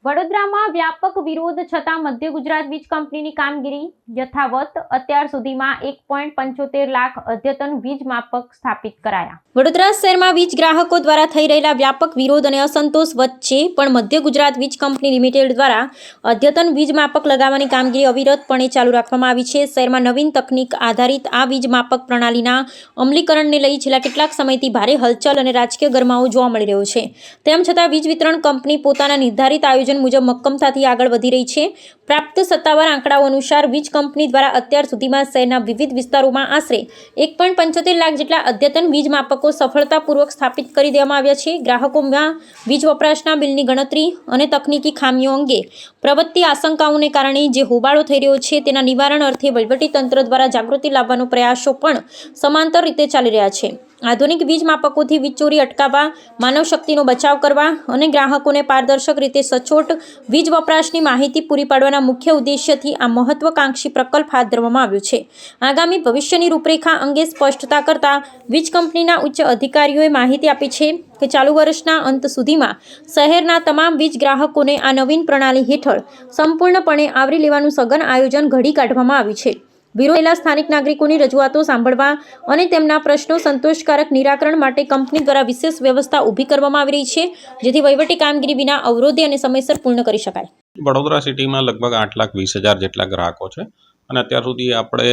વડોદરામાં વ્યાપક વિરોધ છતાં મધ્ય ગુજરાત વીજ કંપનીની કામગીરી યથાવત. અત્યાર સુધીમાં 1.75 લાખ અદ્યતન વીજ માપક સ્થાપિત કરાયા. વડોદરા શહેરમાં વીજ ગ્રાહકો દ્વારા થઈ રહેલા વ્યાપક વિરોધ અને અસંતોષ વચ્ચે પણ મધ્ય ગુજરાત વીજ કંપની લિમિટેડ દ્વારા અદ્યતન વીજ માપક લગાવવાની કામગીરી અવિરતપણે ચાલુ રાખવામાં આવી છે. શહેરમાં નવીન તકનીક આધારિત આ વીજ માપક પ્રણાલીના અમલીકરણને લઈ છેલ્લા કેટલાક સમયથી ભારે હલચલ અને રાજકીય ગરમાવો જોવા મળી રહ્યો છે. તેમ છતાં વીજ વિતરણ કંપની પોતાના નિર્ધારિત આયોજન મુજબ મક્કમતાથી આગળ વધી રહી છે. પ્રાપ્ત સત્તાવાર આંકડાઓ અનુસાર વીજ કંપની દ્વારા અત્યાર સુધીમાં શહેરના વિવિધ વિસ્તારોમાં આશરે 1.75 લાખ જેટલા અદ્યતન વીજ માપકો સફળતાપૂર્વક સ્થાપિત કરી દેવામાં આવ્યા છે. ગ્રાહકોમાં વીજ વપરાશના બિલની ગણતરી અને તકનીકી ખામીઓ અંગે પ્રવર્તતી આશંકાઓને કારણે જે હોબાળો થઈ રહ્યો છે તેના નિવારણ અર્થે વહીવટીતંત્ર દ્વારા જાગૃતિ લાવવાનો પ્રયાસો પણ સમાંતર રીતે ચાલી રહ્યા છે. આધુનિક વીજ માપકોથી વીજ ચોરી અટકાવવા, માનવ શક્તિનો બચાવ કરવા અને ગ્રાહકોને પારદર્શક રીતે સચોટ વીજ વપરાશની માહિતી પૂરી પાડવાના મુખ્ય ઉદ્દેશ્યથી આ મહત્વાકાંક્ષી પ્રકલ્પ હાથ ધરવામાં આવ્યો છે. આગામી ભવિષ્યની રૂપરેખા અંગે સ્પષ્ટતા કરતા વીજ કંપનીના ઉચ્ચ અધિકારીઓએ માહિતી આપી છે કે ચાલુ વર્ષના અંત સુધીમાં શહેરના તમામ વીજ ગ્રાહકોને આ નવીન પ્રણાલી હેઠળ સંપૂર્ણપણે આવરી લેવાનું સઘન આયોજન ઘડી કાઢવામાં આવ્યું છે. વિરોધેલા સ્થાનિક નાગરિકોની રજૂઆતો સાંભળવા અને તેમના પ્રશ્નો સંતોષકારક નિરાકરણ માટે કંપની દ્વારા વિશેષ વ્યવસ્થા ઊભી કરવામાં આવી રહી છે, જેથી વહીવટી કામગીરી વિના અવરોધે અને સમયસર પૂર્ણ કરી શકાય. વડોદરા સિટીમાં લગભગ 8,20,000 જેટલા ગ્રાહકો છે અને અત્યાર સુધી આપણે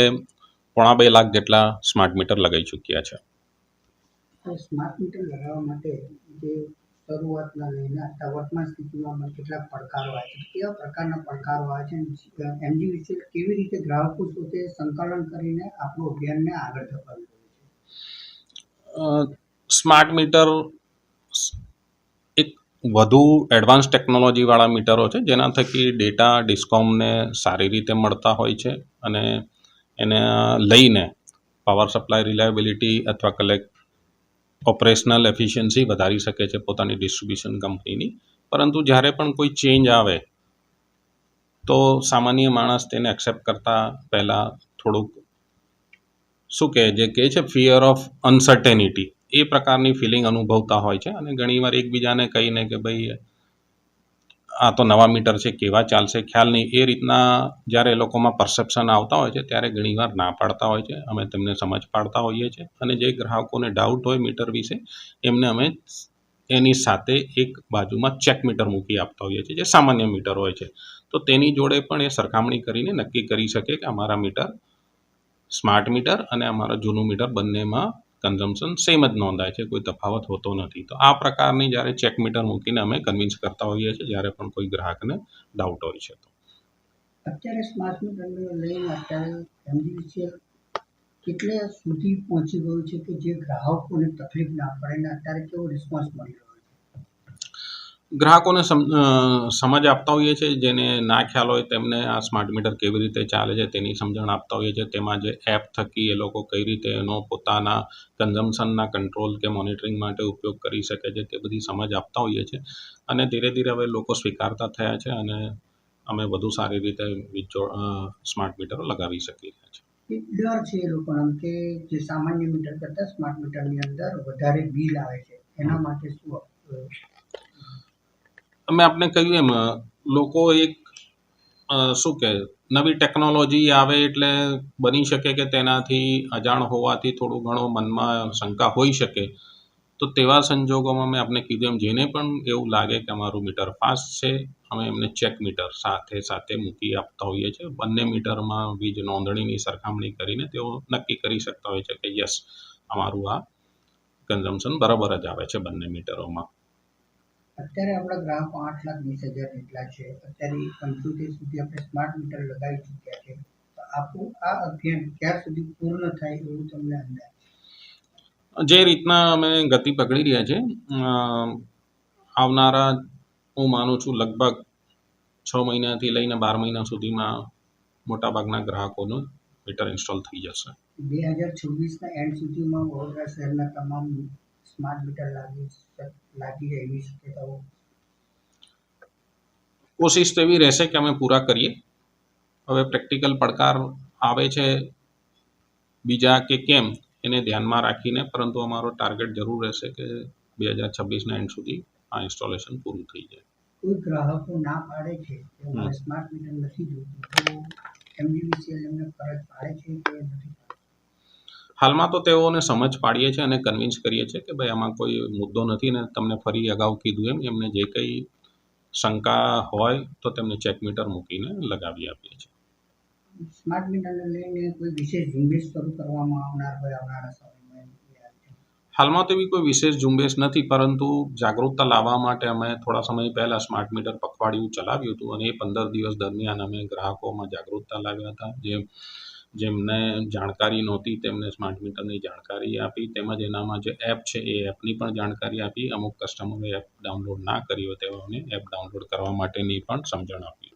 1.25 લાખ જેટલા સ્માર્ટ મીટર લગાવી ચૂક્યા છે. સ્માર્ટ મીટર લગાવવા માટે જે શરૂઆતના લઈને વર્તમાન સ્થિતિમાં કેટલાક પડકારો આવે છે, કેવા પ્રકારના પડકારો આવે છે, એમજીવીસીએલ કેવી રીતે ગ્રાહકો સાથે સંકલન કરીને આપણું અભિયાનને આગળ ધપાવી રહ્યું છે? સ્માર્ટ મીટર એક વધુ એડવાન્સ ટેકનોલોજીવાળા મીટરો છે જેના થકી ડેટા ડિસ્કોમને સારી રીતે મળતા હોય છે અને એને લઈને પાવર સપ્લાય રિલાયબિલિટી અથવા ઓપરેશનલ એફિશિયન્સી વધારી શકે છે પોતાની ડિસ્ટ્રીબ્યુશન કંપનીની. પરંતુ જ્યારે પણ કોઈ ચેન્જ આવે તો સામાન્ય માણસ તેને એક્સેપ્ટ કરતાં પહેલાં થોડુંક જે કહે છે ફિયર ઓફ અનસર્ટેનિટી એ પ્રકારની ફિલિંગ અનુભવતા હોય છે અને ઘણીવાર એકબીજાને કહીને કે ભાઈ આ તો નવા મીટર છે, કેવા ચાલશે ખ્યાલ નહીં, એ રીતના જ્યારે એ લોકોમાં પરસેપ્શન આવતા હોય છે ત્યારે ઘણીવાર ના પાડતા હોય છે. અમે તેમને સમજ પાડતા હોઈએ છીએ અને જે ગ્રાહકોને ડાઉટ હોય મીટર વિશે એમને અમે એની સાથે એક બાજુમાં ચેક મીટર મૂકી આપતા હોઈએ છીએ જે સામાન્ય મીટર હોય છે. તો તેની જોડે પણ એ સરખામણી કરીને નક્કી કરી શકે કે અમારા મીટર સ્માર્ટ મીટર અને અમારા જૂનું મીટર બંનેમાં કન્ઝમ્પશન સેમ જ નોંધાય છે, કોઈ તફાવત હોતો નથી. તો આ પ્રકારની જ્યારે ચેક મીટર મૂકીને અમે કન્વિન્સ કરતા હોઈએ છીએ જ્યારે પણ કોઈ ગ્રાહકને ડાઉટ હોય છે. તો અત્યારે સ્માર્ટ મીટરને લઈને અત્યારે એમજીવીસીએલ કેટલે સુધી પહોંચી ગયું છે કે જે ગ્રાહકોને તકલીફ ના પડે ને અત્યારે કેવો રિસ્પોન્સ મળી રહ્યો છે? ગ્રાહકોને સમજ આપતા હોઈએ છીએ, જેને ના ખ્યાલ હોય તેમને આ સ્માર્ટ મીટર કેવી રીતે ચાલે છે તેની સમજણ આપતા હોઈએ છીએ. તેમાં જે એપ થકી એ લોકો કઈ રીતે એનો પોતાના કન્ઝમ્પશનના કંટ્રોલ કે મોનિટરિંગ માટે ઉપયોગ કરી શકે છે તે બધી સમજ આપતા હોઈએ છીએ અને ધીરે ધીરે હવે લોકો સ્વીકારતા થયા છે અને અમે વધુ સારી રીતે સ્માર્ટ મીટરો લગાવી શકીએ છીએ. એક ડર છે એ લોકોનો કે જે સામાન્ય મીટર કરતાં સ્માર્ટ મીટરની અંદર વધારે બિલ આવે છે, એના માટે શું? અમે આપને કહ્યું એમ લોકો એક નવી ટેકનોલોજી આવે એટલે બની શકે કે તેનાથી અજાણ હોવાથી થોડું ઘણું મનમાં શંકા હોઈ શકે. તો તેવા સંજોગોમાં મેં આપને કીધું એમ જેને પણ એવું લાગે કે અમારું મીટર ફાસ્ટ છે અમે એમને ચેક મીટર સાથે મૂકી આપતા હોઈએ છીએ. બંને મીટરમાં વીજ નોંધણીની સરખામણી કરીને તેઓ નક્કી કરી શકતા હોય છે કે યસ અમારું આ કન્ઝમ્પશન બરાબર જ આવે છે બંને મીટરોમાં. અત્યારે આપણા ગ્રાહકો 8,20,000 જેટલા છે. અત્યારે 75 સુધી આપણે સ્માર્ટ મીટર લગાવી ચૂક્યા છે. તો આપણું આ અભિયાન ક્યાં સુધી પૂર્ણ થાય એવું તમને અંદાજ? જે રીતના અમે ગતિ પકડી રહ્યા છે આવનારા હું માનું છું લગભગ 6 મહિનાથી લઈને 12 મહિના સુધીમાં મોટાભાગના ગ્રાહકોનું મીટર ઇન્સ્ટોલ થઈ જશે. 2026ના એન્ડ સુધીમાં વડોદરા શહેરના તમામ સ્માર્ટ મીટર લાગી જાય એવી શક્યતાઓ? કોશિશ તો એવી રહેશે કે અમે પૂરા કરીએ. હવે પ્રેક્ટિકલ પડકાર આવે છે બીજા કે કેમ એને ધ્યાનમાં રાખીને, પરંતુ અમારો ટાર્ગેટ જરૂર રહેશે કે 2026ના એન્ડ સુધી આ ઇન્સ્ટોલેશન પૂરું થઈ જાય. કોઈ ગ્રાહકો ના પાડે છે કે અમારે સ્માર્ટ મીટર નથી જોઈતું, તો MGVCL એમને ફરજ પાડે છે કે નથી પાડતી? હાલમાં તો તેઓને સમજ પાડીએ છીએ અને કન્વિન્સ કરીએ છીએ કે ભાઈ આમાં કોઈ મુદ્દો નથી ને તમને ફરી અગાઉ કીધું એમને જે કંઈ શંકા હોય તો તેમને ચેક મીટર મૂકીને લગાવી આપીએ છીએ. સ્માર્ટ મીટરને લઈને કોઈ વિશેષ ઝુંબેશ શરૂ કરવામાં આવનાર હોય આવનારા સમયમાં એમ કોઈ આવે છે? હાલમાં તો એવી કોઈ વિશેષ ઝુંબેશ નથી, પરંતુ જાગૃતતા લાવવા માટે અમે થોડા સમય પહેલાં સ્માર્ટ મીટર પખવાડિયું ચલાવ્યું હતું અને એ 15 દિવસ દરમિયાન અમે ગ્રાહકોમાં જાગૃતતા લાવ્યા હતા. જેમને જાણકારી નહોતી તેમને સ્માર્ટ મીટરની જાણકારી આપી, તેમજ એનામાં જે એપ છે એ એપની પણ જાણકારી આપી. અમુક કસ્ટમરોએ એપ ડાઉનલોડ ના કરી હોય તેઓને એપ ડાઉનલોડ કરવા માટેની પણ સમજણ આપી.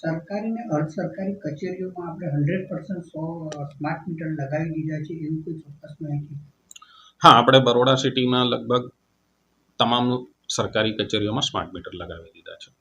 સરકારી ને અર્ધ સરકારી કચેરીઓમાં આપણે 100% સ્માર્ટ મીટર લગાવી દીધા છે એવું કોઈ ચોક્કસ માહિતી? હા, આપણે બરોડા સિટીમાં લગભગ તમામ સરકારી કચેરીઓમાં સ્માર્ટ મીટર લગાવી દીધા છે.